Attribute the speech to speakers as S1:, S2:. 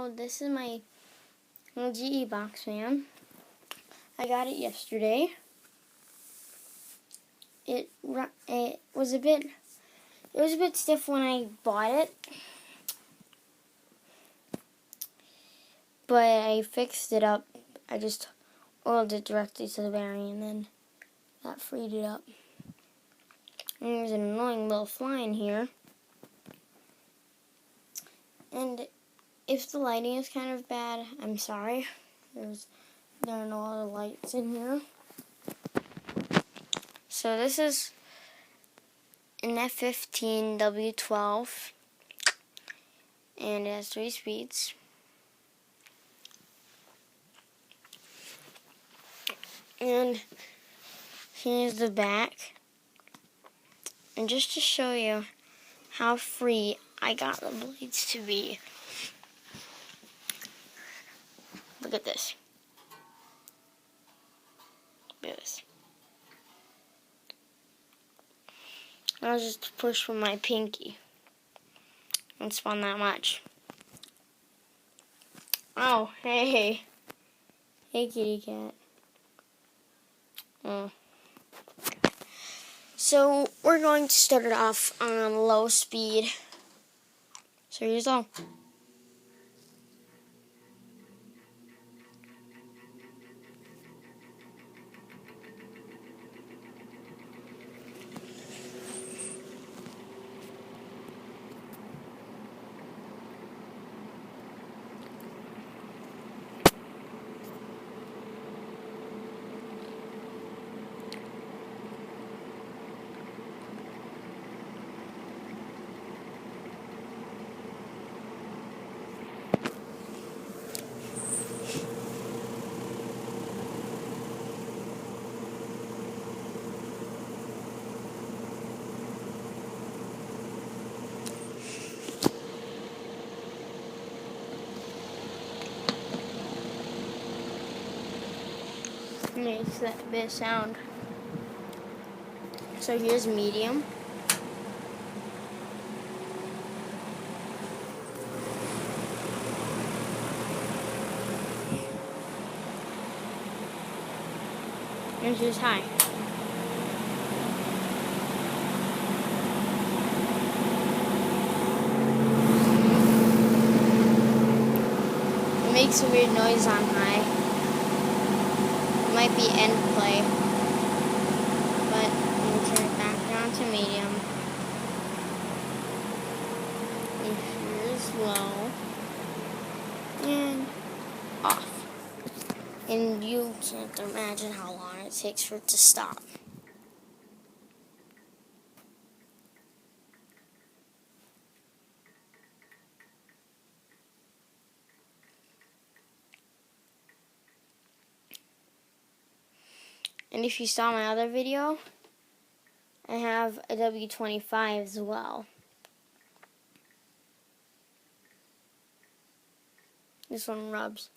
S1: So this is my GE box fan. I got it yesterday. It was a bit stiff when I bought it, but I fixed it up. I just oiled it directly to the bearing, and then that freed it up. And there's an annoying little fly in here. And if the lighting is kind of bad, I'm sorry. There are no other lights in here. So this is an F15W12, and it has 3 speeds. And here's the back. And just to show you how free I got the blades to be, look at this. Look at this. I was just push with my pinky and spun that much. Oh, hey. Hey, kitty cat. Oh. So, we're going to start it off on low speed. So, here's all. Makes that bit of sound. So here's medium. And here's high. It makes a weird noise on high. It might be end play, but I'm going to turn it back down to medium. And here's low. And off. And you can't imagine how long it takes for it to stop. And if you saw my other video, I have a W25 as well. This one rubs.